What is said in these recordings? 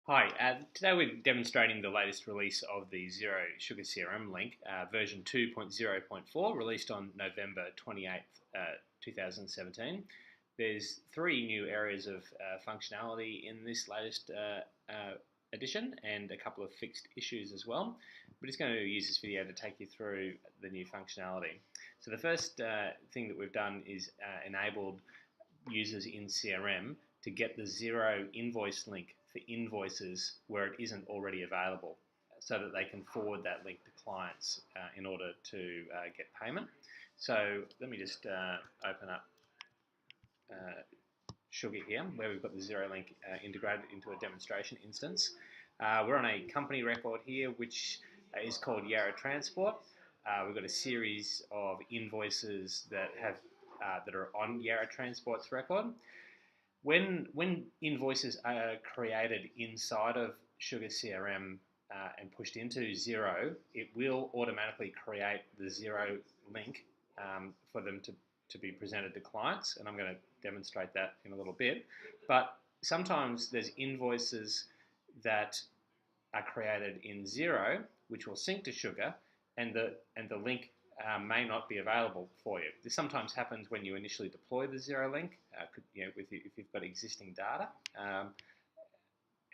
Hi, today we're demonstrating the latest release of the Xero SugarCRM Link, version 2.0.4, released on November 28th, 2017. There's three new areas of functionality in this latest edition and a couple of fixed issues as well. We're just going to use this video to take you through the new functionality. So the first thing that we've done is enabled users in CRM to get the Xero Invoice link for invoices where it isn't already available, so that they can forward that link to clients in order to get payment. So let me just open up Sugar here, where we've got the Xero link integrated into a demonstration instance. We're on a company record here, which is called Xero Transport. We've got a series of invoices that are on Xero Transport's record. When invoices are created inside of SugarCRM and pushed into Xero, it will automatically create the Xero link for them to be presented to clients, and I'm going to demonstrate that in a little bit. But sometimes there's invoices that are created in Xero which will sync to Sugar, and the link may not be available for you. This sometimes happens when you initially deploy the Xero link, if you've got existing data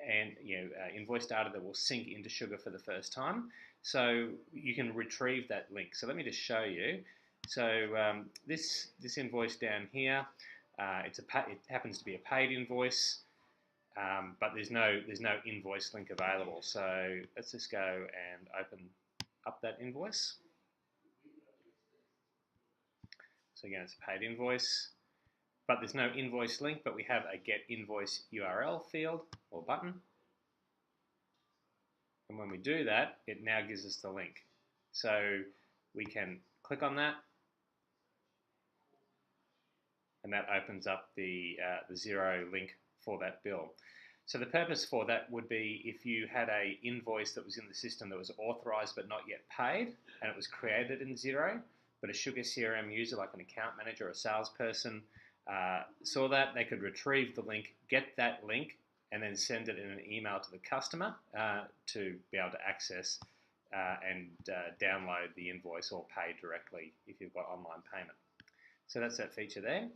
and invoice data that will sync into Sugar for the first time. So you can retrieve that link. So let me just show you. So this invoice down here, it happens to be a paid invoice, but there's no invoice link available. So let's just go and open up that invoice. So again, it's a paid invoice, but there's no invoice link, but we have a get invoice URL field or button. And when we do that, it now gives us the link. So we can click on that, and that opens up the Xero link for that bill. So the purpose for that would be if you had an invoice that was in the system that was authorized but not yet paid, and it was created in Xero, but a SugarCRM user like an account manager or a salesperson saw that, they could retrieve the link, get that link, and then send it in an email to the customer to be able to access and download the invoice or pay directly if you've got online payment. So that's that feature there.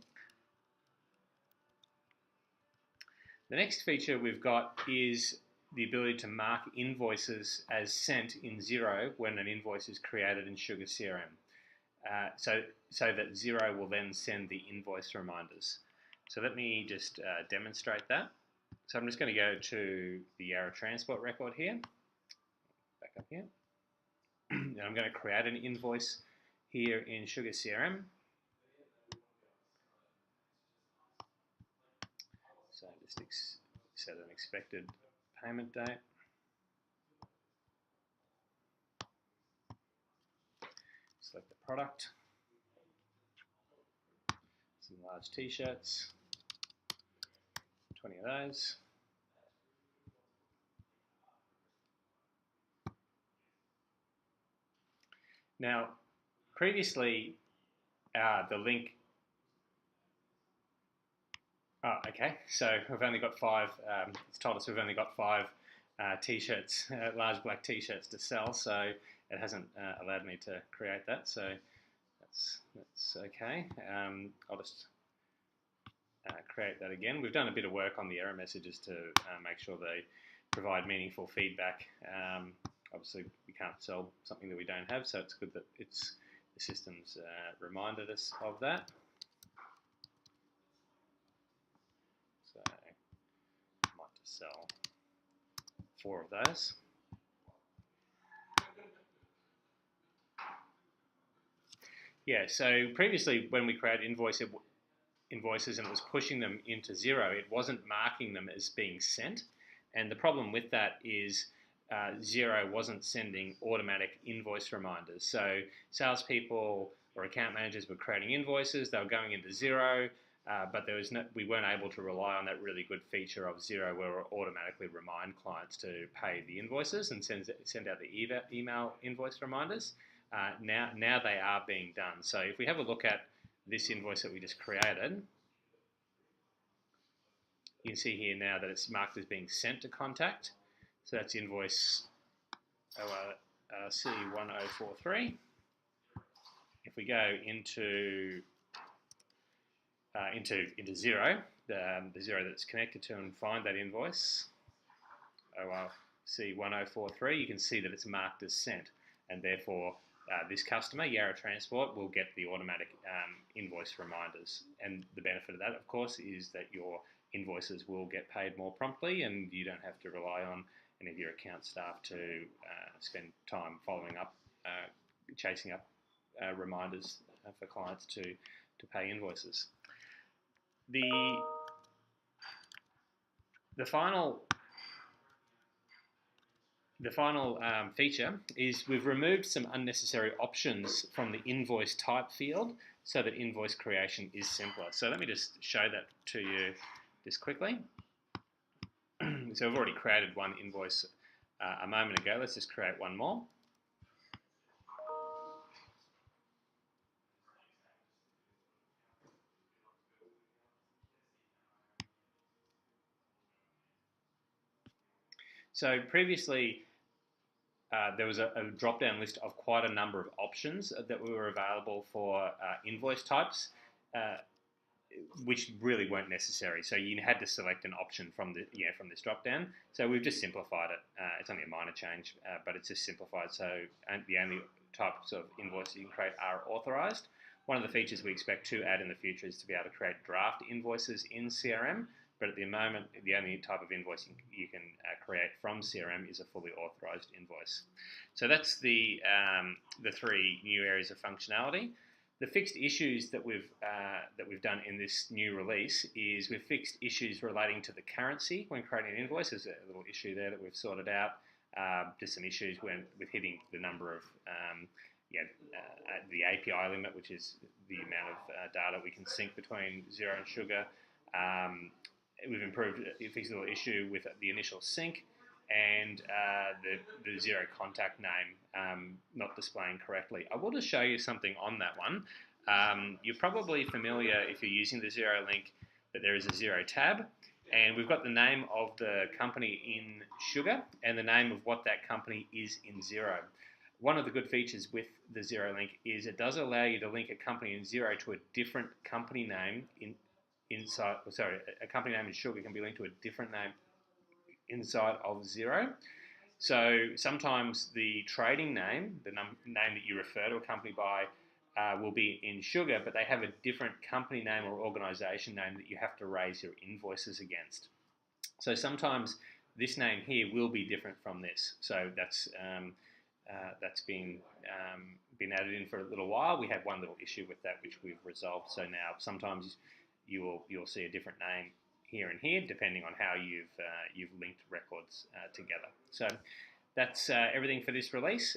The next feature we've got is the ability to mark invoices as sent in Xero when an invoice is created in SugarCRM. So that Xero will then send the invoice reminders. So let me just demonstrate that. So I'm just going to go to the Xero Transport record here, back up here, and I'm going to create an invoice here in SugarCRM. So just set an expected payment date. Select the product, some large t-shirts, 20 of those. Now, previously, the link, okay, so we've only got 5, it's told us we've only got 5 t-shirts, large black t-shirts to sell, so it hasn't allowed me to create that, so that's okay. I'll just create that again. We've done a bit of work on the error messages to make sure they provide meaningful feedback. Obviously, we can't sell something that we don't have, so it's good that the system's reminded us of that. So I might just sell 4 of those. Yeah, so previously when we created invoices and it was pushing them into Xero, it wasn't marking them as being sent. And the problem with that is Xero wasn't sending automatic invoice reminders. So salespeople or account managers were creating invoices, they were going into Xero, but we weren't able to rely on that really good feature of Xero where it automatically remind clients to pay the invoices and send out the email invoice reminders. Now they are being done. So if we have a look at this invoice that we just created, You can see here now that it's marked as being sent to contact. So that's invoice C1043. If we go into Xero, the Xero that's connected to, and find that invoice C1043, you can see that it's marked as sent, and therefore this customer, Xero Transport, will get the automatic invoice reminders. And the benefit of that, of course, is that your invoices will get paid more promptly, and you don't have to rely on any of your account staff to spend time following up, chasing up reminders for clients to pay invoices. The final feature is we've removed some unnecessary options from the invoice type field so that invoice creation is simpler. So let me just show that to you just quickly. So we've already created one invoice a moment ago. Let's just create one more. So previously, there was a drop-down list of quite a number of options that were available for invoice types, which really weren't necessary. So you had to select an option from this drop-down. So we've just simplified it. It's only a minor change, but it's just simplified. So the only types of invoices you can create are authorized. One of the features we expect to add in the future is to be able to create draft invoices in CRM. But at the moment, the only type of invoice you can create from CRM is a fully authorized invoice. So that's the three new areas of functionality. The fixed issues that we've done in this new release is we've fixed issues relating to the currency when creating an invoice. There's a little issue there that we've sorted out. Just some issues with hitting the number of the API limit, which is the amount of data we can sync between Xero and Sugar. We've fixed a little issue with the initial sync and the Xero Contact Name not displaying correctly. I will just show you something on that one. You're probably familiar, if you're using the Xero Link, that there is a Xero tab, and we've got the name of the company in Sugar and the name of what that company is in Xero. One of the good features with the Xero Link is it does allow you to link a company in Xero to a different company name a company name in Sugar can be linked to a different name inside of Xero. So sometimes the trading name, the name that you refer to a company by, will be in Sugar, but they have a different company name or organization name that you have to raise your invoices against. So sometimes this name here will be different from this. So that's been added in for a little while. We had one little issue with that which we've resolved. So now sometimes you'll see a different name here and here depending on how you've linked records together. So that's everything for this release.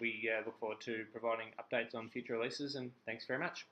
We look forward to providing updates on future releases, and thanks very much.